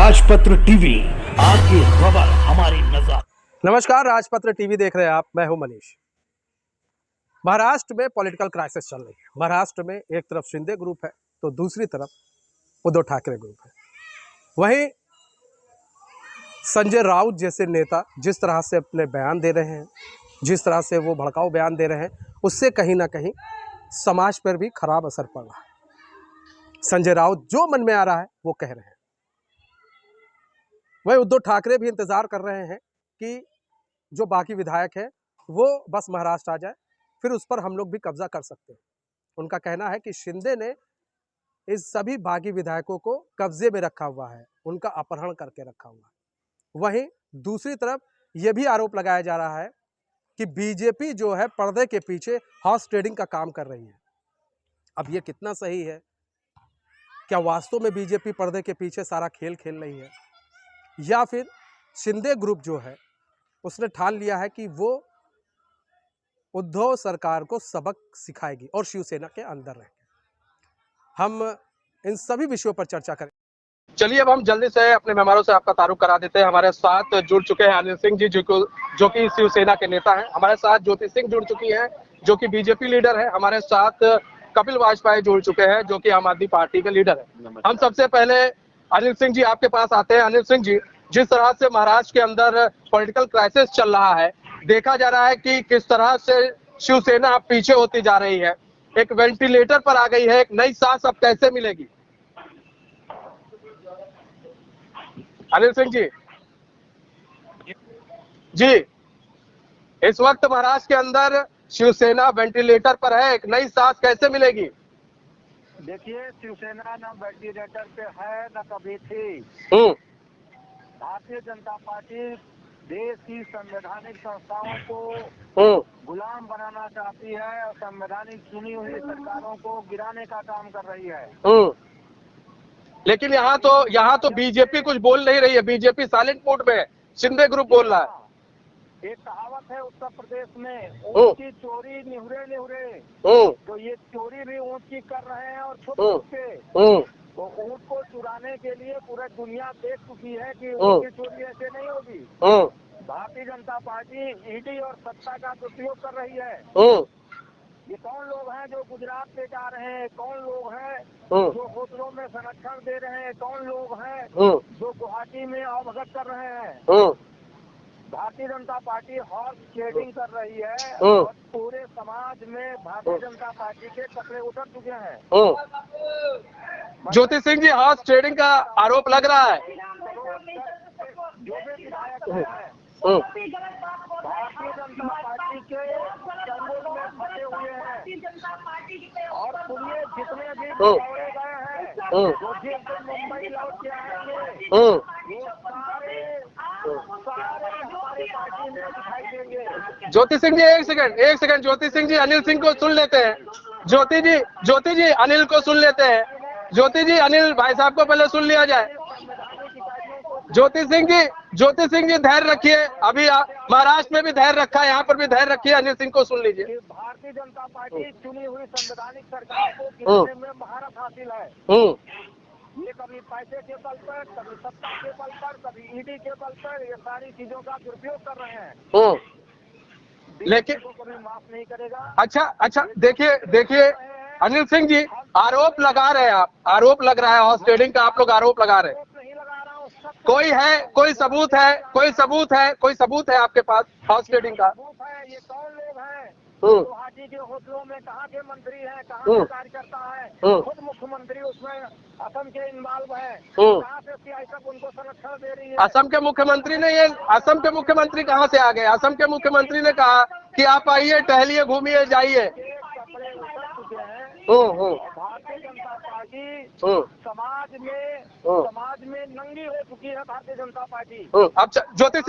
राजपत्र टीवी, आपकी खबर हमारी नजर। नमस्कार, राजपत्र टीवी देख रहे हैं आप। मैं हूं मनीष। महाराष्ट्र में पॉलिटिकल क्राइसिस चल रही है। महाराष्ट्र में एक तरफ शिंदे ग्रुप है तो दूसरी तरफ उद्धव ठाकरे ग्रुप है। वहीं संजय राउत जैसे नेता जिस तरह से अपने बयान दे रहे हैं, जिस तरह से वो भड़काऊ बयान दे रहे हैं, उससे कहीं ना कहीं समाज पर भी खराब असर पड़ रहा है। संजय राउत जो मन में आ रहा है वो कह रहे हैं। वही उद्धव ठाकरे भी इंतजार कर रहे हैं कि जो बाकी विधायक है वो बस महाराष्ट्र आ जाए, फिर उस पर हम लोग भी कब्जा कर सकते हैं। उनका कहना है कि शिंदे ने इस सभी बागी विधायकों को कब्जे में रखा हुआ है, उनका अपहरण करके रखा हुआ है। वहीं दूसरी तरफ यह भी आरोप लगाया जा रहा है कि बीजेपी जो है पर्दे के पीछे हॉर्स ट्रेडिंग का काम कर रही है। अब ये कितना सही है? क्या वास्तव में बीजेपी पर्दे के पीछे सारा खेल खेल रही है, या फिर शिंदे ग्रुप जो है उसने ठान लिया है कि वो उद्धव सरकार को सबक सिखाएगी और शिवसेना के अंदर रहेगी? हम इन सभी विषयों पर चर्चा करें। चलिए अब हम जल्दी से अपने मेहमानों से आपका तारुफ करा देते हैं। हमारे साथ जुड़ चुके हैं अनिल सिंह जी, जो कि शिवसेना के नेता हैं। हमारे साथ ज्योति सिंह जुड़ चुकी हैं जो कि बीजेपी लीडर है। हमारे साथ कपिल वाजपेयी जुड़ चुके हैं जो कि आम आदमी पार्टी के लीडर है। हम सबसे पहले अनिल सिंह जी आपके पास आते हैं। अनिल सिंह जी, जिस तरह से महाराष्ट्र के अंदर पॉलिटिकल क्राइसिस चल रहा है, देखा जा रहा है कि किस तरह से शिवसेना अब पीछे होती जा रही है, एक वेंटिलेटर पर आ गई है, एक नई सांस अब कैसे मिलेगी? अनिल सिंह जी, इस वक्त महाराष्ट्र के अंदर शिवसेना वेंटिलेटर पर है, एक नई सांस कैसे मिलेगी? देखिए, शिवसेना न वेंटिलेटर पे है न कभी थी। भारतीय जनता पार्टी देश की संवैधानिक संस्थाओं को गुलाम बनाना चाहती है और संवैधानिक चुनी हुई सरकारों को गिराने का काम कर रही है। लेकिन यहाँ तो बीजेपी कुछ बोल नहीं रही है। बीजेपी साइलेंट मोड में है, शिंदे ग्रुप बोल रहा है। एक कहावत है उत्तर प्रदेश में, ऊँट की चोरी निहुरे निहुरे, तो ये चोरी भी ऊँट की कर रहे हैं और छुप के। तो ऊँट को चुराने के लिए पूरी दुनिया देख चुकी है कि ऊँट की चोरी ऐसे नहीं होगी। भारतीय जनता पार्टी ईडी और सत्ता का दुरुपयोग कर रही है। ये कौन लोग हैं जो गुजरात ले जा रहे हैं? कौन लोग हैं जो होटलों में संरक्षण दे रहे हैं? कौन लोग हैं जो गुवाहाटी में अवगत कर रहे हैं? Bharatiya Janata party horse trading कर रही है और पूरे समाज में भारतीय जनता पार्टी के कपड़े उतर चुके हैं। ज्योति सिंह जी, हॉर्स ट्रेडिंग का आरोप लग रहा है। जो भी विधायक है भारतीय जनता पार्टी के चंगुल में फंसे हुए हैं। और सुनिए, जितने भी दौड़े गए हैं, जो जिस दिन मुंबई लौट के आएंगे, वो सारे हमारी पार्टी में दिखाई देंगे। ज्योति सिंह जी, एक सेकंड ज्योति सिंह जी, अनिल सिंह को सुन लेते हैं। ज्योति जी अनिल को सुन लेते हैं। ज्योति जी, अनिल भाई साहब को पहले सुन लिया जाए। ज्योति सिंह जी धैर्य रखिए। अभी महाराष्ट्र में भी धैर्य रखा है, यहाँ पर भी धैर्य रखिए। अनिल सिंह को सुन लीजिए। भारतीय जनता पार्टी चुनी हुई संवैधानिक सरकार को गिराने में महारत हासिल है। ये कभी पैसे के बल पर, कभी सत्ता के बल पर, कभी ईडी के बल पर, ये सारी चीजों का दुरुपयोग कर रहे हैं। लेकिन कभी माफ नहीं करेगा। अच्छा, देखिए अनिल सिंह जी, आरोप लगा रहे हैं आप, आरोप लग रहा है हॉर्स ट्रेडिंग का, आप लोग आरोप लगा रहे हैं। नहीं लगा रहा हूँ। कोई है, कोई सबूत है आपके पास हॉर्स ट्रेडिंग का? ये कौन लोग हैं? गुवाहाटी के होटलों में कहाँ के मंत्री हैं, कहाँ के कार्यकर्ता है? खुद मुख्यमंत्री उसमें असम के इन्वॉल्व है। कहाँ से सीआई सब उनको संरक्षण दे रही है? असम के मुख्यमंत्री कहाँ से आ गए? असम के मुख्यमंत्री ने कहा कि आप आइए, टहलिए, घूमिए, जाइए। कपड़े उतर चुके हैं। भारतीय जनता पार्टी समाज में नंगी हो चुकी है। भारतीय जनता पार्टी। अब ज्योति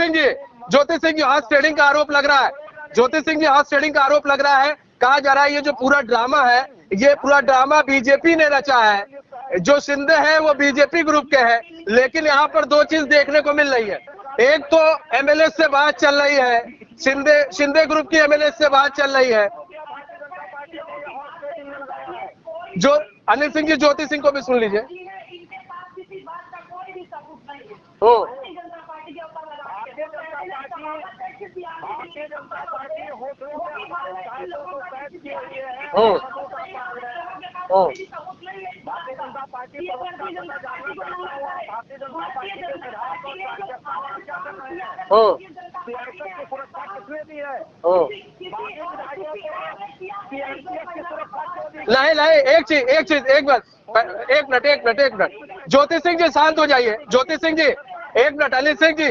सिंह जी हॉर्स ट्रेडिंग का आरोप लग रहा है। ज्योति सिंह जी, हॉर्स ट्रेडिंग का आरोप लग रहा है। कहा जा रहा है ये जो पूरा ड्रामा है, ये पूरा ड्रामा बीजेपी ने रचा है। जो शिंदे है वो बीजेपी ग्रुप के हैं। लेकिन यहाँ पर दो चीज देखने को मिल रही है। एक तो एमएलए से बात चल रही है, शिंदे ग्रुप की एमएलए से बात चल रही है। जो अनिल सिंह जी, ज्योति सिंह को भी सुन लीजिए। भारतीय जनता पार्टी होटलों में हमारे कायदों को कैद किए हुए हैं। भारतीय जनता पार्टी प्रवक्ता को मैं जानना चाहता हूँ, भारतीय जनता पार्टी के विधायक और कार्यकर्ता क्या कर रहे हैं? सीआरपीएफ की सुरक्षा किसने दी है? बाकी विधायकों को सीआरपीएफ की सुरक्षा क्यों दी? नहीं नहीं, एक चीज एक मिनट ज्योति सिंह जी शांत हो जाइए। ज्योति सिंह जी एक मिनट, अनिल सिंह जी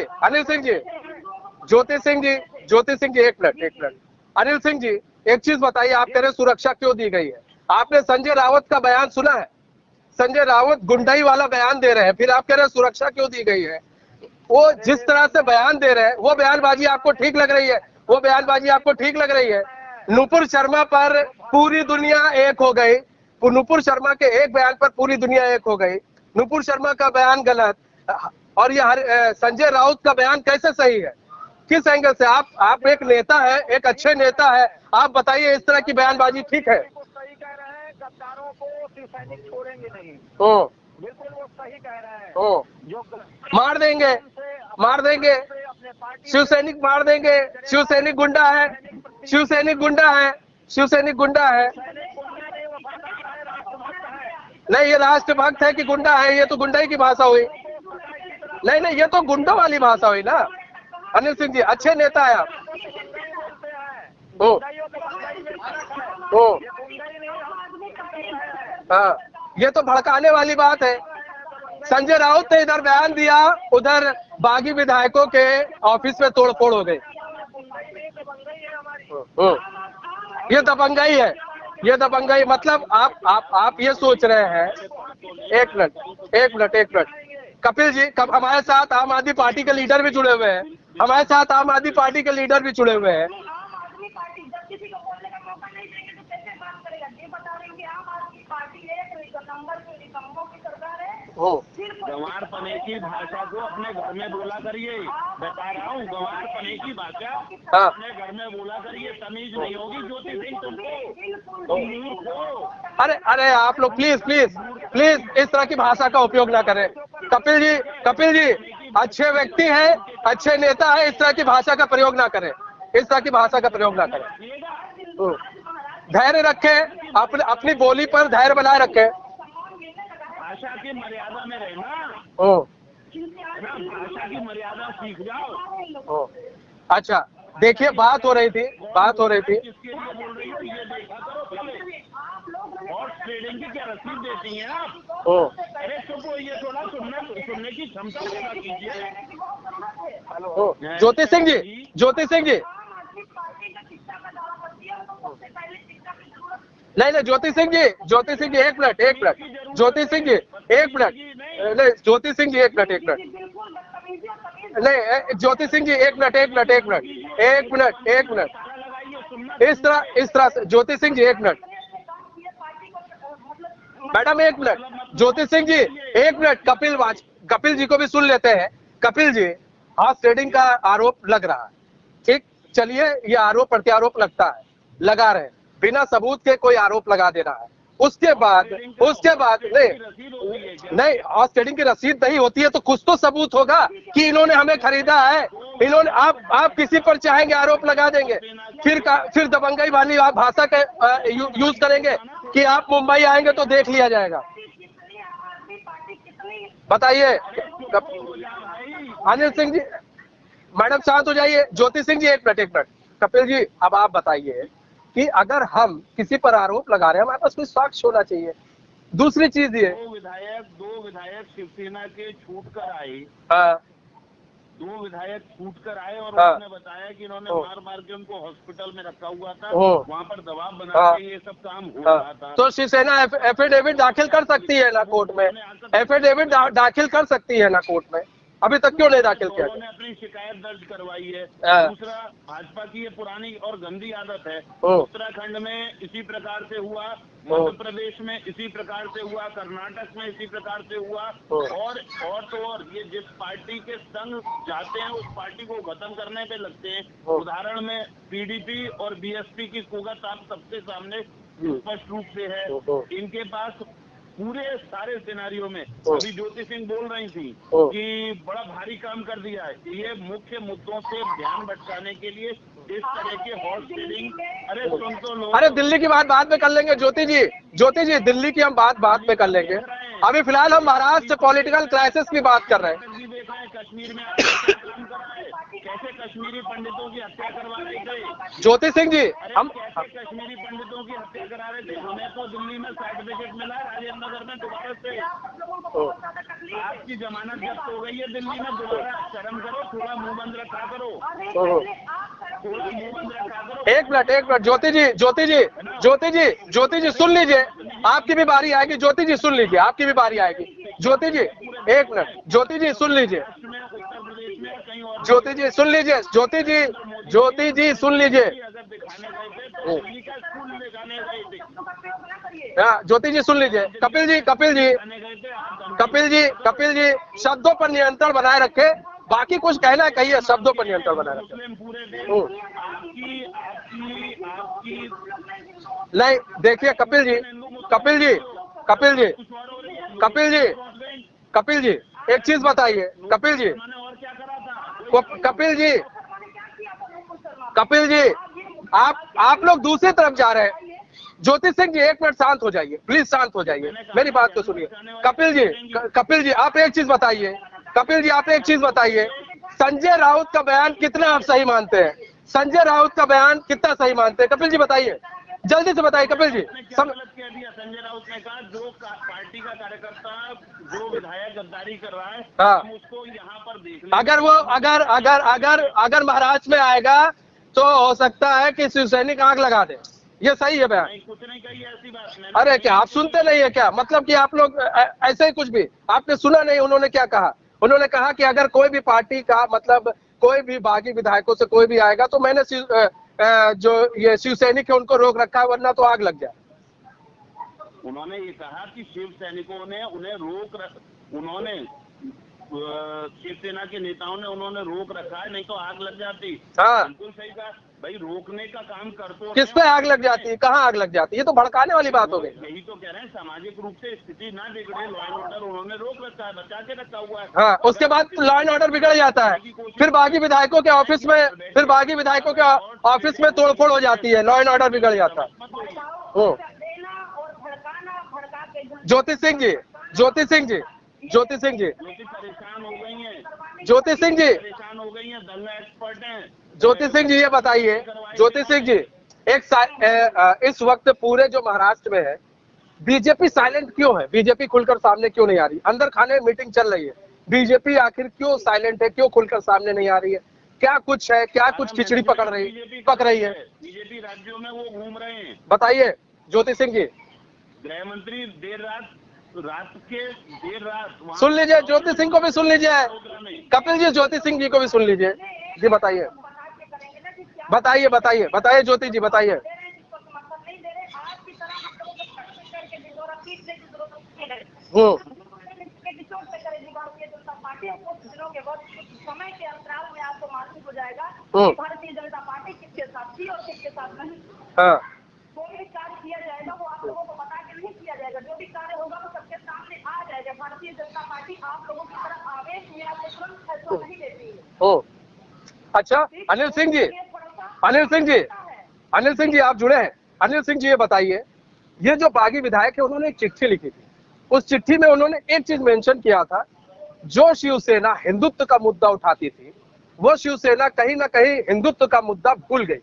ज्योति सिंह जी एक मिनट। अनिल सिंह जी एक चीज बताइए, आप कह रहे सुरक्षा क्यों दी गई है? आपने संजय रावत का बयान सुना है? संजय रावत गुंडाई वाला बयान दे रहे हैं, फिर आप कह रहे हैं सुरक्षा क्यों दी गई है? वो जिस तरह से बयान दे रहे हैं, वो बयानबाजी आपको ठीक लग रही है? वो बयानबाजी आपको ठीक लग रही है? नुपुर शर्मा पर पूरी दुनिया एक हो गई, नुपुर शर्मा के एक बयान पर पूरी दुनिया एक हो गई। नुपुर शर्मा का बयान गलत और ये संजय राउत का बयान कैसे सही है? किस एंगल से? आप एक नेता है, एक अच्छे नेता है, आप बताइए इस तरह की बयानबाजी ठीक है? सही कह रहे हैं, गद्दारों को शिव सैनिक छोड़ेंगे नहीं। बिल्कुल वो सही कह रहे हैं। जो मार देंगे शिव सैनिक, मार देंगे। शिव सैनिक गुंडा है, शिव सैनिक गुंडा है। नहीं, ये राष्ट्रभक्त है कि गुंडा है? ये तो गुंडाई की भाषा हुई। नहीं, ये तो गुंडों वाली भाषा हुई ना। अनिल सिंह जी अच्छे नेता है आप। हाँ, ये तो भड़काने वाली बात है। संजय राउत ने इधर बयान दिया, उधर बागी विधायकों के ऑफिस में तोड़फोड़ हो गई। ये दबंगाई है, ये दबंगाई। मतलब आप ये सोच रहे हैं। एक मिनट कपिल जी, कब हमारे साथ आम आदमी पार्टी के लीडर भी जुड़े हुए हैं, हमारे साथ आम आदमी पार्टी के लीडर भी जुड़े हुए हैं। आम आदमी पार्टी जब किसी को बोलने का मौका नहीं देंगे तो कैसे बात करेगा? ये बता रहे हैं कि आम आदमी पार्टी एक नंबर के निकम्मों की सरकार है। गंवार पने की भाषा को अपने घर में बोला करिए। बता रहा हूँ, गंवार पने की भाषा अपने घर में बोला करिए। तमीज नहीं होगी ज्योति सिंह तुमको। अरे आप लोग प्लीज इस तरह की भाषा का उपयोग ना करें। कपिल जी अच्छे व्यक्ति हैं, अच्छे नेता है, इस तरह की भाषा का प्रयोग ना करें, धैर्य रखें, अपनी बोली पर धैर्य बनाए रखें। भाषा की मर्यादा में रहना, भाषा की मर्यादा सीख जाओ। अच्छा, देखिए बात हो रही थी। किसके लिए बोल रही हो ये देखा करो पहले। और ट्रेडिंग की क्या रसीद देती हैं आप? अरे चुप होइए, थोड़ा सुनने की क्षमता पैदा कीजिए। ज्योति सिंह जी नहीं, ज्योति सिंह जी एक मिनट ज्योति सिंह जी एक मिनट नहीं, ज्योति सिंह जी एक मिनट इस तरह से ज्योति सिंह जी एक मिनट, मैडम एक मिनट, ज्योति सिंह जी एक मिनट, कपिल जी को भी सुन लेते हैं। कपिल जी, हॉर्स ट्रेडिंग का आरोप लग रहा है, ठीक, चलिए ये आरोप प्रत्यारोप लगा रहे हैं, बिना सबूत के कोई आरोप लगा दे रहा है। उसके बाद नहीं, हॉर्स ट्रेडिंग की रसीद नहीं होती है तो कुछ तो सबूत होगा कि इन्होंने हमें खरीदा है। इन्होंने आप किसी पर चाहेंगे आरोप लगा देंगे, फिर दबंगई वाली आप भाषा का यूज करेंगे कि आप मुंबई आएंगे तो देख लिया जाएगा। बताइए अनिल सिंह जी, मैडम शांत हो जाइए। ज्योति सिंह जी एक मिनट, कपिल जी अब आप बताइए कि अगर हम किसी पर आरोप लगा रहे हैं, हमारे पास कोई साक्ष्य होना चाहिए। दूसरी चीज ये, दो विधायक शिवसेना के छूट कर आए। हाँ, दो विधायक छूट कर आए और हाँ, उन्होंने बताया कि इन्होंने मार के उनको हॉस्पिटल में रखा हुआ था, वहाँ पर दबाव बना हाँ, के ये सब काम हो रहा था। तो शिवसेना एफिडेविट दाखिल कर सकती है ना कोर्ट में, एफिडेविट दाखिल कर सकती है ना कोर्ट में, अभी तक क्यों नहीं दाखिल किया? उन्होंने अपनी शिकायत दर्ज करवाई है। हाँ। दूसरा, भाजपा की ये पुरानी और गंदी आदत है, हाँ। उत्तराखंड में इसी प्रकार से हुआ, मध्य प्रदेश में इसी प्रकार से हुआ, कर्नाटक में इसी प्रकार से हुआ, और ये जिस पार्टी के संग जाते हैं उस पार्टी को खत्म करने पे लगते हैं। उदाहरण में पीडीपी और बीएसपी की कुगत आप सबके सामने स्पष्ट रूप से है। इनके पास पूरे सारे सिनेरियो में अभी ज्योति सिंह बोल रही थी कि बड़ा भारी काम कर दिया है। ये मुख्य मुद्दों से ध्यान भटकाने के लिए इस तरह के हॉर्स ट्रेडिंग, अरे सुन तो लो। अरे दिल्ली की बात बाद में कर लेंगे ज्योति जी दिल्ली की हम बात बाद में कर लेंगे। अभी फिलहाल हम महाराष्ट्र पॉलिटिकल क्राइसिस की बात कर रहे हैं। कश्मीर में क्या काम करा है, कैसे कश्मीरी पंडितों की हत्या करवा रहे थे ज्योति सिंह जी, हम कैसे कश्मीरी पंडितों की हत्या करा रहे थे। हमें तो दिल्ली में सर्टिफिकेट मिला है राजेंद्र नगर में दोबारा से। आपकी जमानत जब्त हो गई है दिल्ली में, दोबारा शर्म करो, थोड़ा मुंह बंद रखा करो, थोड़ा मुंह बंद रखा करो। एक मिनट ज्योति जी सुन लीजिए, आपकी भी बारी आएगी। ज्योति जी सुन लीजिए, आपकी भी बारी आएगी। ज्योति जी एक मिनट, ज्योति जी सुन लीजिए, ज्योति जी सुन लीजिए, ज्योति जी सुन लीजिए। हाँ ज्योति जी सुन लीजिए। कपिल जी शब्दों पर नियंत्रण बनाए रखे, बाकी कुछ कहना है कहिए, शब्दों पर नियंत्रण बनाए रखे। नहीं देखिए कपिल जी एक चीज बताइए। कपिल जी आप लोग दूसरी तरफ जा रहे हैं। ज्योति सिंह जी एक मिनट शांत हो जाइए, प्लीज शांत हो जाइए, मेरी बात तो सुनिए। कपिल जी आप एक चीज बताइए, संजय राउत का बयान कितना आप सही मानते हैं? संजय राउत का बयान कितना सही मानते हैं? कपिल जी बताइए, जल्दी से बताइए कपिल जी। संजय राउत ने कहा जो पार्टी का कार्यकर्ता जो विधायक गद्दारी कर रहा है, हाँ, उसको यहाँ पर देख लें। अगर महाराष्ट्र में आएगा तो हो सकता है कि शिवसैनिक आग लगा दे। ये सही है बयान? कुछ नहीं कही ऐसी बात। अरे क्या आप सुनते नहीं है क्या? मतलब कि आप लोग ऐसे ही कुछ भी आपने सुना नहीं? उन्होंने क्या कहा? उन्होंने कहा कि अगर कोई भी पार्टी का मतलब कोई भी बागी विधायकों से कोई भी आएगा तो मैंने जो ये शिवसैनिक है उनको रोक रखा है, वरना तो आग लग जाए। उन्होंने ये कहा कि शिव सैनिकों ने उन्हें उन्होंने शिवसेना के नेताओं ने उन्होंने रोक रखा है, नहीं तो आग लग जाती। हाँ बिल्कुल सही कहा भाई, रोकने का काम कर तो किस पे आग लग जाती है? कहाँ आग लग जाती है? ये तो भड़काने वाली बात हो गई। यही तो कह रहे हैं, सामाजिक रूप से स्थिति ना बिगड़े, लॉ एंड ऑर्डर उन्होंने रोक रखा है, बचा के रखा हुआ है। हाँ उसके बाद लॉ एंड ऑर्डर बिगड़ जाता है, फिर बागी विधायकों के ऑफिस में तोड़फोड़ हो जाती है, लॉ एंड ऑर्डर बिगड़ जाता है। ज्योति सिंह जी परेशान हो गई है, परेशान हो गई है, दंगा एक्सपर्ट हैं। ज्योति सिंह जी ये बताइए, ज्योति सिंह जी इस वक्त पूरे जो महाराष्ट्र में है बीजेपी साइलेंट क्यों है? बीजेपी खुलकर सामने क्यों नहीं आ रही? अंदर खाने में मीटिंग चल रही है, बीजेपी आखिर क्यों साइलेंट है, क्यों खुलकर सामने नहीं आ रही है? क्या कुछ है, क्या कुछ खिचड़ी पक रही है? बीजेपी राज्यों में वो घूम रहे हैं। बताइए ज्योति सिंह जी। गृह मंत्री देर रात सुन लीजिए, ज्योति सिंह को भी सुन लीजिए, कपिल जी ज्योति सिंह जी को भी सुन लीजिए जी। बताइए ज्योति जी बताइए। समय के अंतराल में आपको मालूम हो जाएगा भारतीय जनता पार्टी किसके साथ थी और किसके साथ नहीं। हाँ कोई भी कार्य किया जाएगा वो आप लोगों को बता के नहीं किया जाएगा, जो भी कार्य होगा वो सबके सामने आ जाएगा। भारतीय जनता पार्टी आप लोगों की तरह आवेश में आपको तुरंत फैसला नहीं लेती है। अच्छा अनिल सिंह जी आप जुड़े हैं। अनिल सिंह जी ये बताइए, ये जो बागी विधायक है उन्होंने एक चिट्ठी लिखी थी, उस चिट्ठी में उन्होंने एक चीज मेंशन किया था, जो शिवसेना हिंदुत्व का मुद्दा उठाती थी वो शिवसेना कहीं ना कहीं हिंदुत्व का मुद्दा भूल गई,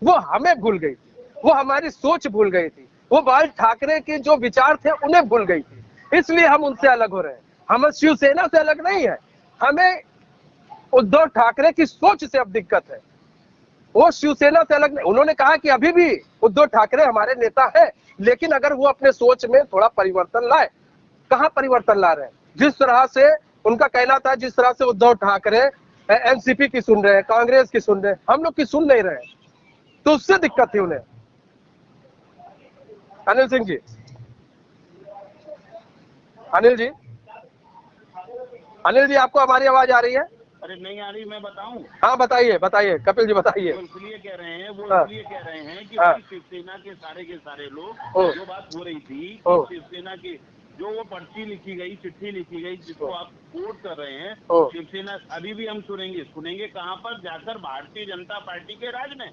वो हमें भूल गई थी, वो हमारी सोच भूल गई थी, वो बाल ठाकरे के जो विचार थे उन्हें भूल गई थी, इसलिए हम उनसे अलग हो रहे हैं। हम शिवसेना से अलग नहीं है, हमें उद्धव ठाकरे की सोच से अब दिक्कत है, वो शिवसेना से अलग नहीं। उन्होंने कहा कि अभी भी उद्धव ठाकरे हमारे नेता है, लेकिन अगर वो अपने सोच में थोड़ा परिवर्तन लाए। कहाँ परिवर्तन ला रहे हैं? जिस तरह से उनका कहना था, जिस तरह से उद्धव ठाकरे एनसीपी की सुन रहे हैं, कांग्रेस की सुन रहे हैं, हम लोग की सुन नहीं रहे, तो उससे दिक्कत थी उन्हें। अनिल सिंह जी, अनिल जी आपको हमारी आवाज आ रही है? अरे नहीं आ रही, मैं बताऊं? हाँ बताइए कपिल जी बताइए। इसलिए कह रहे हैं कि शिवसेना के सारे लोग जो बात हो रही थी, शिवसेना के जो वो पर्ची लिखी गई, चिट्ठी लिखी गई, जिसको आप कोट कर रहे हैं, शिवसेना अभी भी हम सुनेंगे कहाँ पर जाकर भारतीय जनता पार्टी के राज में।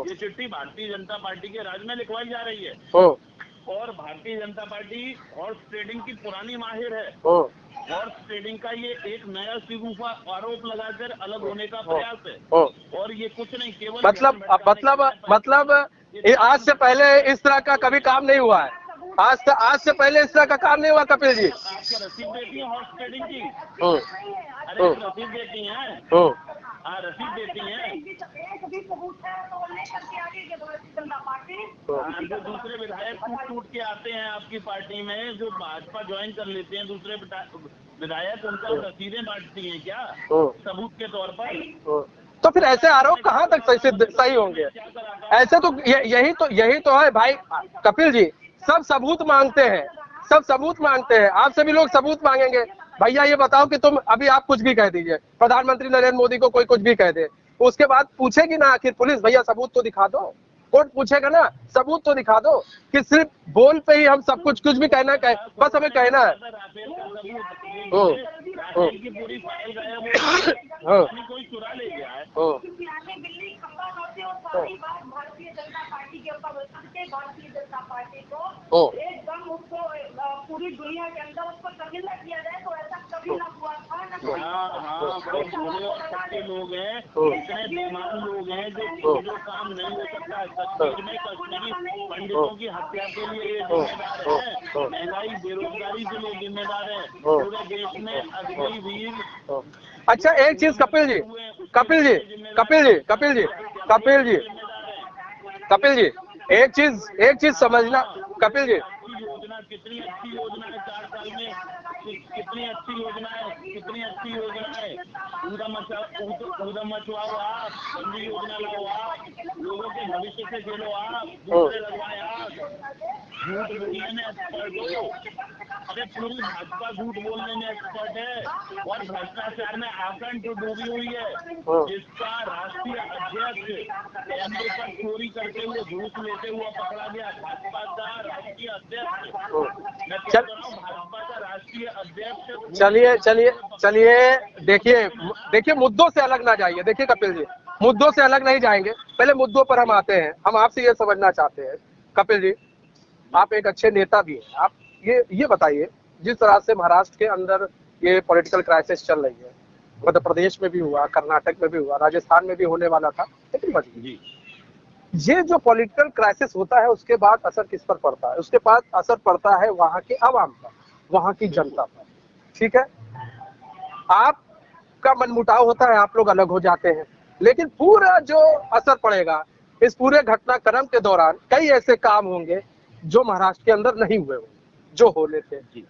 ये चिट्ठी भारतीय जनता पार्टी के राज में लिखवाई जा रही है और Bharatiya Janata party horse trading की पुरानी माहिर है। हॉर्स ट्रेडिंग का ये एक नया सिगुफा आरोप लगाकर अलग होने का प्रयास है और ये कुछ नहीं, केवल मतलब आज से पहले इस तरह का कभी काम नहीं हुआ है। आज से पहले इस तरह का काम नहीं हुआ कपिल जी। आपको रसीद देती है हॉर्स ट्रेडिंग की? अरे रसीद देती हैं? हाँ रसीद देती हैं। जो दूसरे विधायक टूट के आते हैं आपकी पार्टी में, जो भाजपा ज्वाइन कर लेते हैं दूसरे विधायक, उनका रसीदें बांटती हैं क्या सबूत के तौर पर? तो फिर ऐसे आरोप कहाँ तक सही होंगे? ऐसे तो यही तो है भाई कपिल जी, सब सबूत मांगते हैं, आपसे भी लोग सबूत मांगेंगे। भैया ये बताओ कि तुम अभी आप कुछ भी कह दीजिए, प्रधानमंत्री नरेंद्र मोदी को कोई कुछ भी कह दे, उसके बाद पूछेगी ना आखिर पुलिस, भैया सबूत तो दिखा दो। कोर्ट पूछेगा ना सबूत तो दिखा दो, कि सिर्फ बोल पे ही हम सब कुछ भी कहना है, बस हमें कहना है। पूरी फाइल कोई चुरा ले गया है। भारतीय जनता पार्टी के ऊपर भारतीय जनता पार्टी को एकदम उसको पूरी दुनिया के अंदर उसको तमिलना किया जाए, तो ऐसा कभी ना हुआ था। हाँ बड़े भोले और सच्चे लोग हैं, इतने बेईमान लोग हैं जो काम नहीं हो सकता। कश्मीर में कश्मीरी पंडितों की हत्या के लिए ये जिम्मेदार है, महंगाई बेरोजगारी के लिए जिम्मेदार है, पूरे देश में अग्निवीर। अच्छा एक चीज कपिल जी एक चीज समझना कपिल जी, योजना कितनी अच्छी योजना है, 4 साल में कितनी अच्छी योजना है। ऊधम मचवाओ आप, बंदी योजना लाओ आप, लोगों के भविष्य से खेलो आप, दूसरे लगवाए आप, झूठ बोलने में एक्सपर्ट हो। अरे पूरी भाजपा झूठ बोलने में एक्सपर्ट है और भ्रष्टाचार में आकंठ डूबी हुई है, जिसका राष्ट्रीय अध्यक्ष कैमरे पर चोरी करते हुए घूस लेते हुए पकड़ा गया। भाजपा का राष्ट्रीय अध्यक्ष, भाजपा का राष्ट्रीय अध्यक्ष। चलिए देखिए मुद्दों से अलग ना जाइए। देखिए कपिल जी, मुद्दों से अलग नहीं जाएंगे, पहले मुद्दों पर हम आते हैं। हम आपसे ये समझना चाहते हैं कपिल जी, आप एक अच्छे नेता भी हैं, आप ये बताइए, जिस तरह से महाराष्ट्र के अंदर ये पॉलिटिकल क्राइसिस चल रही है, मध्य प्रदेश में भी हुआ, कर्नाटक में भी हुआ, राजस्थान में भी होने वाला था, लेकिन ये जो पॉलिटिकल क्राइसिस होता है उसके बाद असर किस पर पड़ता है? उसके बाद असर पड़ता है वहां के आवाम पर, वहां की जनता पर। ठीक है, आपका मनमुटाव होता है, आप लोग अलग हो जाते हैं, लेकिन पूरा जो असर पड़ेगा इस पूरे घटनाक्रम के दौरान कई ऐसे काम होंगे जो महाराष्ट्र के अंदर नहीं हुए होंगे, जो होने थे।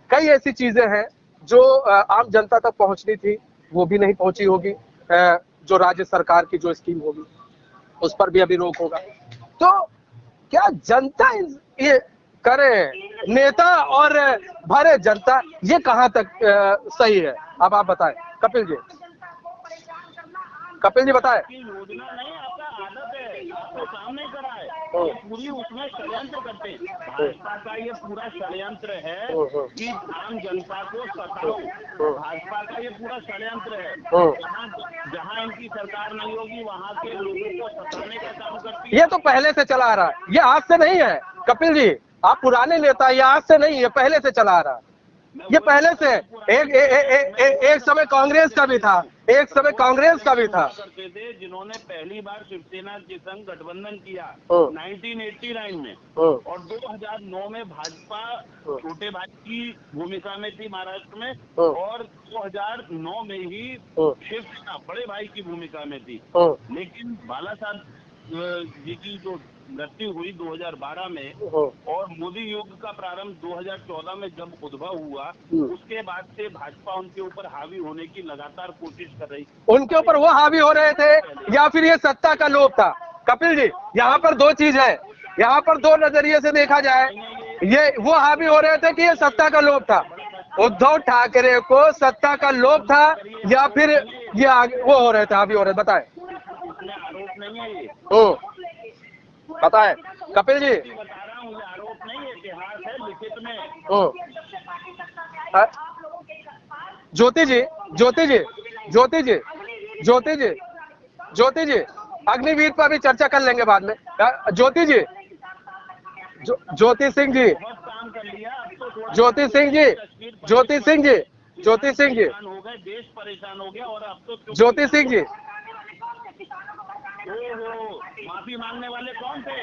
कई ऐसी चीजें हैं जो आम जनता तक पहुंचनी थी, वो भी नहीं पहुंची होगी। जो राज्य सरकार की जो स्कीम होगी उस पर भी अभी रोक होगा। तो क्या जनता ये करे, नेता और भरे जनता, ये कहां तक सही है? अब आप बताएं कपिल जी बताएं। योजना नहीं, आपका आदत है, आपको काम नहीं करा है, ये पूरी उसमें षड्यंत्र करते हैं। भाजपा का ये पूरा षड्यंत्र है कि आम जनता को सताओ, भाजपा का ये पूरा षड्यंत्र है। जहाँ इनकी सरकार नहीं होगी वहाँ के लोगों को सताने का काम करती है। ये तो पहले से चला आ रहा है, ये आज से नहीं है कपिल जी, आप पुराने नेता, ये आज से नहीं है, पहले से चला आ रहा है। ये पहले से एक समय कांग्रेस का भी था, करते थे, जिन्होंने पहली बार शिवसेना के संग गठबंधन किया 1989 में, और 2009 में भाजपा छोटे भाई की भूमिका में थी महाराष्ट्र में, और 2009 में ही शिवसेना बड़े भाई की भूमिका में थी। लेकिन बाला साहब जी की जो मृत्यु हुई 2012 में और मोदी युग का प्रारंभ 2014 में जब उद्भव हुआ, उसके बाद से भाजपा उनके ऊपर हावी होने की लगातार कोशिश कर रही। उनके ऊपर वो हावी हो रहे थे या फिर ये सत्ता का लोभ था? कपिल जी, यहाँ पर दो चीज है, यहाँ पर दो नजरिए से देखा जाए, ये वो हावी हो रहे थे कि ये सत्ता का लोभ था, उद्धव ठाकरे को सत्ता का लोभ था, या फिर ये वो हो रहे थे, हावी हो रहे? बताए, आरोप नहीं है ये, बताए कपिल जी। बता रहा हूँ, आरोप नहीं है, इतिहास है लिखित में। आप लोगों के पास ज्योति जी, ज्योति जी, ज्योति जी, ज्योति जी, ज्योति जी, अग्निवीर पर भी चर्चा कर लेंगे बाद में। ज्योति जी, ज्योति सिंह जी, बहुत काम कर लिया, अब तो थोड़ा ज्योति सिंह जी, ज्योति सिंह जी, ज्योति सिंह जी, परेशान हो गए, देश परेशान हो गया और अब तो ज्योति सिंह जी, ओहो, माफी मांगने वाले कौन थे?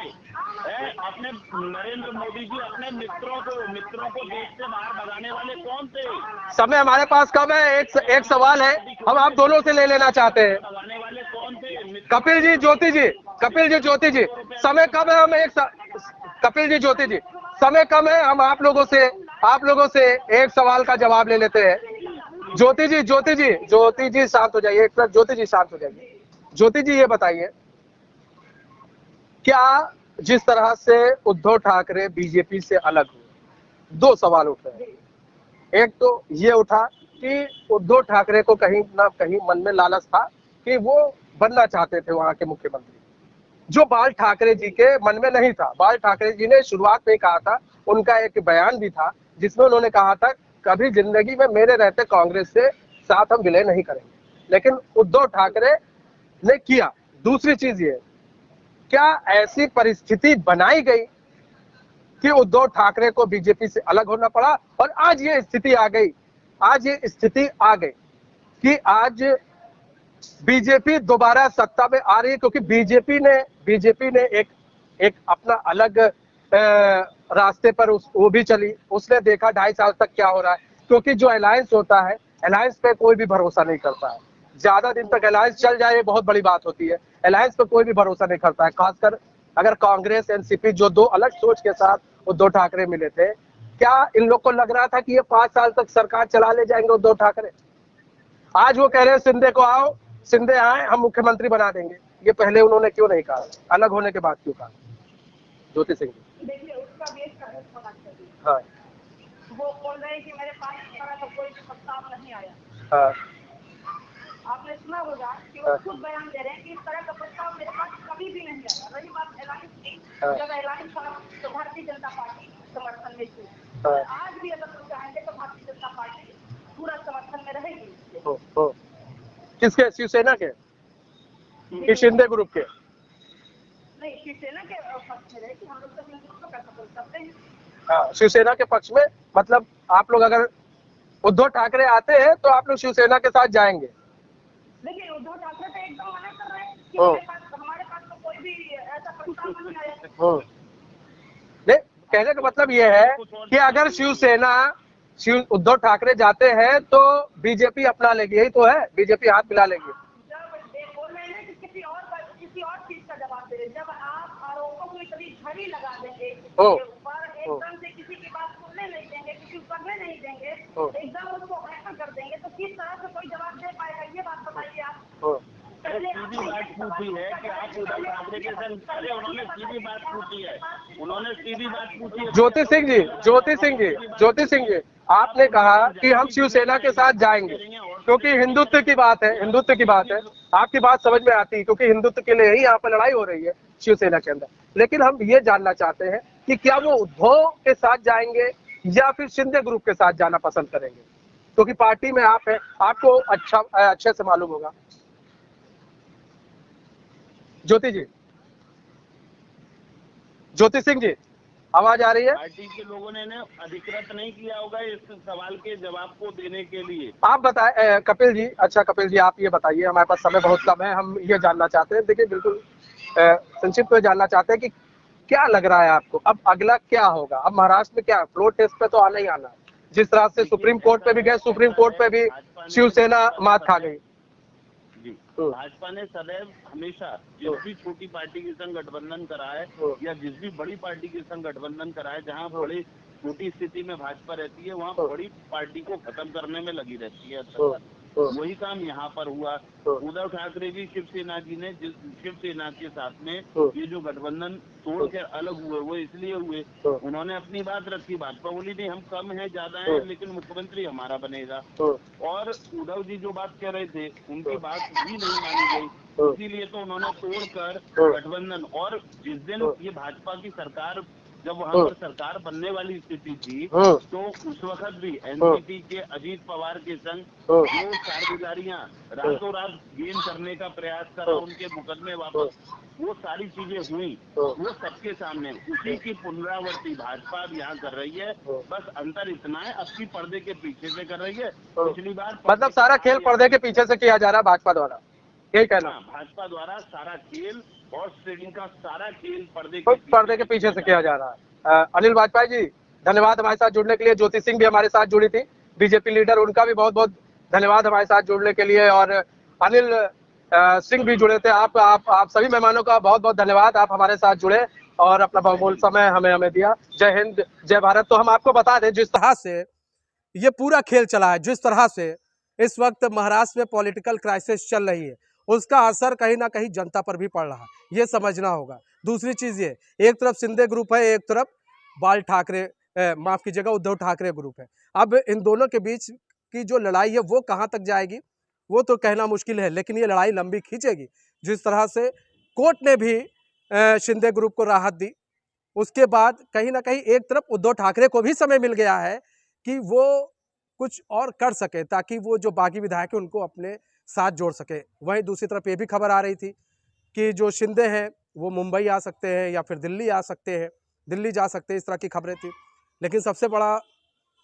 अपने नरेंद्र मोदी जी अपने मित्रों को देश से बाहर भगाने वाले कौन थे? समय हमारे पास कम है, एक सवाल है, हम आप दोनों से ले लेना चाहते हैं। भगाने वाले कौन थे? कपिल जी, ज्योति जी, कपिल जी, ज्योति जी, समय कम है, हम कपिल जी, ज्योति जी, समय कम है, हम आप लोगों से एक सवाल का जवाब ले लेते हैं। ज्योति जी, ज्योति जी, ज्योति जी शांत हो जाइए, एक मिनट, ज्योति जी शांत हो जाइए। ज्योति जी ये बताइए, क्या जिस तरह से उद्धव ठाकरे बीजेपी से अलग हुए, दो सवाल उठ रहे हैं। एक तो ये उठा कि उद्धव ठाकरे को कहीं ना कहीं मन में लालच था कि वो बनना चाहते थे वहां के मुख्यमंत्री, जो बाल ठाकरे जी के मन में नहीं था। बाल ठाकरे जी ने शुरुआत में कहा था, उनका एक बयान भी था जिसमें उन्होंने कहा था कभी जिंदगी में मेरे रहते कांग्रेस से साथ हम विलय नहीं करेंगे, लेकिन उद्धव ठाकरे ने किया। दूसरी चीज ये, क्या ऐसी परिस्थिति बनाई गई कि उद्धव ठाकरे को बीजेपी से अलग होना पड़ा और आज ये स्थिति आ गई, कि आज बीजेपी दोबारा सत्ता में आ रही है, क्योंकि बीजेपी ने एक अपना अलग रास्ते पर वो भी चली। उसने देखा 2.5 साल तक क्या हो रहा है, क्योंकि जो अलायंस होता है, अलायंस पे कोई भी भरोसा नहीं करता है। ज्यादा दिन तक अलायंस चल जाए ये बहुत बड़ी बात होती है, अलायंस पे कोई भी भरोसा नहीं करता है, खासकर अगर कांग्रेस एनसीपी जो दो अलग सोच के साथ उद्धव ठाकरे मिले थे। क्या इन लोग को लग रहा था कि ये 5 साल तक सरकार चला ले जाएंगे उद्धव ठाकरे? आज वो कह रहे हैं शिंदे को आओ, शिंदे आए, हम मुख्यमंत्री बना देंगे। ये पहले उन्होंने क्यों नहीं कहा, अलग होने के बाद क्यों कहा? ज्योति सिंह जी, देखिए उसका बेस का होना चाहिए। हाँ, वो बोल रहे हैं कि मेरे पास इस तरह का कोई प्रस्ताव नहीं आया। हाँ, आपने सुना होगा कि वो खुद बयान दे रहे हैं कि इस तरह का प्रस्ताव मेरे पास कभी भी नहीं आया। रही बात ऐलान की, जब ऐलान था तो भारतीय जनता पार्टी समर्थन में थी, आज भी अगर वो चाहेंगे तो भारतीय जनता पार्टी पूरा समर्थन में रहेगी। किसके? शिवसेना के कि शिंदे ग्रुप के? नहीं, शिवसेना के पक्ष में रहे कि हम लोग तो हिंदुत्व का सपोर्ट करते हैं। हाँ, शिवसेना के पक्ष में, मतलब आप लोग अगर उद्धव ठाकरे आते हैं तो आप लोग शिवसेना के साथ जाएंगे? लेकिन उद्धव ठाकरे तो एकदम मना कर रहे हैं कि हमारे पास तो कोई भी ऐसा प्रस्ताव नहीं आया। नहीं, कहने का मतलब ये है कि अगर उद्धव ठाकरे जाते हैं तो बीजेपी अपना लेगी, यही तो है, बीजेपी हाथ मिला लेगी। जब बोल रहे हैं कि किसी और चीज का जवाब दे रहे, जब आप आरोपों में कभी झड़ी लगा देंगे एकदम से किसी की बात सुनने नहीं देंगे, किसी को करने नहीं देंगे, एकदम उसको ऐसा कर देंगे, तो किस तरह से कोई जवाब दे पाएगा? ये बात बताइए आप। सीधी बात पूछी है कि आप उद्धव ठाकरे के संग, अरे उन्होंने सीधी बात पूछी है, ज्योति सिंह जी, आपने कहा कि हम शिवसेना के साथ जाएंगे क्योंकि हिंदुत्व की बात है, आपकी बात समझ में आती है, क्योंकि हिंदुत्व के लिए ही यहाँ पर लड़ाई हो रही है शिवसेना के अंदर। लेकिन हम ये जानना चाहते हैं कि क्या वो उद्धव के साथ जाएंगे या फिर शिंदे ग्रुप के साथ जाना पसंद करेंगे, क्योंकि पार्टी में आप हैं, आपको अच्छे से मालूम होगा। ज्योति सिंह जी, आवाज आ रही है? पार्टी के लोगों ने अधिकृत नहीं किया होगा इस सवाल के जवाब को देने के लिए। आप बताएं कपिल जी। अच्छा कपिल जी, आप ये बताइए, हमारे पास समय बहुत कम है, हम ये जानना चाहते हैं, देखिए बिल्कुल संक्षिप्त में जानना चाहते हैं कि क्या लग रहा है आपको, अब अगला क्या होगा? अब महाराष्ट्र में क्या फ्लोर टेस्ट पे तो आना ही आना है, जिस तरह से सुप्रीम कोर्ट पे भी गए, सुप्रीम कोर्ट पे भी शिवसेना मात खा गई। भाजपा ने सदैव हमेशा जिस भी छोटी पार्टी के संग गठबंधन करा है या जिस भी बड़ी पार्टी के संग गठबंधन करा है, जहाँ बड़ी छोटी स्थिति में भाजपा रहती है वहाँ बड़ी पार्टी को खत्म करने में लगी रहती है। वही काम यहाँ पर हुआ। उद्धव ठाकरे जी शिवसेना शिवसेना के साथ में ये जो गठबंधन तोड़ के अलग हुए वो इसलिए हुए, उन्होंने अपनी बात रखी, भाजपा बोली नहीं हम कम है ज्यादा है लेकिन मुख्यमंत्री हमारा बनेगा, और उद्धव जी जो बात कह रहे थे उनकी बात भी नहीं मानी गई, इसीलिए तो उन्होंने तोड़कर गठबंधन, और जिस दिन ये भाजपा की सरकार जब वहाँ पर सरकार बनने वाली स्थिति थी तो उस वक्त भी एनसीपी के अजीत पवार के संग जो कारगुजारियां रातों रात गेम करने का प्रयास करा, उनके मुकदमे वापस, वो सारी चीजें हुई, वो सबके सामने। उसी की पुनरावृत्ति भाजपा अब यहाँ कर रही है। बस अंतर इतना है, अब की पर्दे के पीछे से कर रही है। पिछली बार मतलब सारा खेल पर्दे के पीछे से किया जा रहा है भाजपा द्वारा, यही कहना? भाजपा द्वारा सारा खेल और ट्रेडिंग का सारा खेल पर्दे के पीछे से किया जा रहा है। अनिल वाजपेयी जी, धन्यवाद हमारे साथ जुड़ने के लिए। ज्योति सिंह भी हमारे साथ जुड़ी थी, बीजेपी लीडर, उनका भी बहुत बहुत धन्यवाद हमारे साथ जुड़ने के लिए। और अनिल सिंह भी जुड़े थे। आप सभी मेहमानों का बहुत बहुत धन्यवाद, आप हमारे साथ जुड़े और अपना बहुमूल्य समय हमें दिया। जय हिंद, जय भारत। तो हम आपको बता दें, जिस तरह से ये पूरा खेल चला है, जिस तरह से इस वक्त महाराष्ट्र में पॉलिटिकल क्राइसिस चल रही है, उसका असर कहीं ना कहीं जनता पर भी पड़ रहा है, ये समझना होगा। दूसरी चीज ये, एक तरफ शिंदे ग्रुप है, एक तरफ बाल ठाकरे, माफ कीजिएगा, उद्धव ठाकरे ग्रुप है। अब इन दोनों के बीच की जो लड़ाई है वो कहां तक जाएगी वो तो कहना मुश्किल है, लेकिन ये लड़ाई लंबी खींचेगी। जिस तरह से कोर्ट ने भी शिंदे ग्रुप को राहत दी, उसके बाद कहीं ना कहीं एक तरफ उद्धव ठाकरे को भी समय मिल गया है कि वो कुछ और कर सके, ताकि वो जो बागी विधायक है उनको अपने साथ जोड़ सके। वहीं दूसरी तरफ ये भी खबर आ रही थी कि जो शिंदे हैं वो मुंबई आ सकते हैं या फिर दिल्ली आ सकते हैं, दिल्ली जा सकते हैं, इस तरह की खबरें थी। लेकिन सबसे बड़ा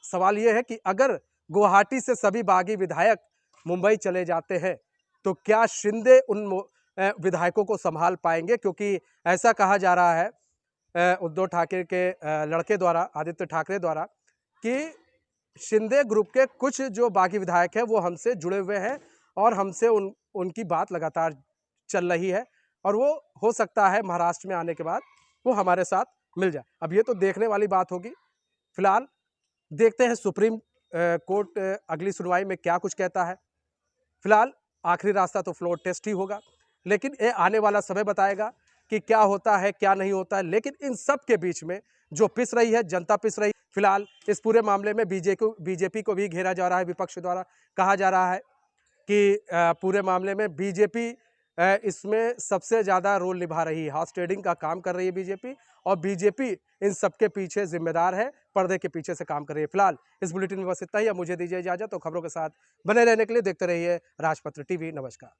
सवाल ये है कि अगर गुवाहाटी से सभी बागी विधायक मुंबई चले जाते हैं तो क्या शिंदे उन विधायकों को संभाल पाएंगे? क्योंकि ऐसा कहा जा रहा है उद्धव ठाकरे के लड़के द्वारा, आदित्य ठाकरे द्वारा, कि शिंदे ग्रुप के कुछ जो बागी विधायक हैं वो हमसे जुड़े हुए हैं और हमसे उनकी बात लगातार चल रही है और वो हो सकता है महाराष्ट्र में आने के बाद वो हमारे साथ मिल जाए। अब ये तो देखने वाली बात होगी। फिलहाल देखते हैं सुप्रीम कोर्ट अगली सुनवाई में क्या कुछ कहता है। फिलहाल आखिरी रास्ता तो फ्लोर टेस्ट ही होगा, लेकिन ये आने वाला समय बताएगा कि क्या होता है क्या नहीं होता है। लेकिन इन सब के बीच में जो पिस रही है, जनता पिस रही है। फिलहाल इस पूरे मामले में बीजेपी को भी घेरा जा रहा है, विपक्ष द्वारा कहा जा रहा है कि पूरे मामले में बीजेपी इसमें सबसे ज़्यादा रोल निभा रही है, हॉर्स ट्रेडिंग का काम कर रही है बीजेपी, और बीजेपी इन सबके पीछे जिम्मेदार है, पर्दे के पीछे से काम कर रही है। फिलहाल इस बुलेटिन में बस इतना ही। अब मुझे दीजिए इजाजत। तो खबरों के साथ बने रहने के लिए देखते रहिए राजपत्र टीवी। नमस्कार।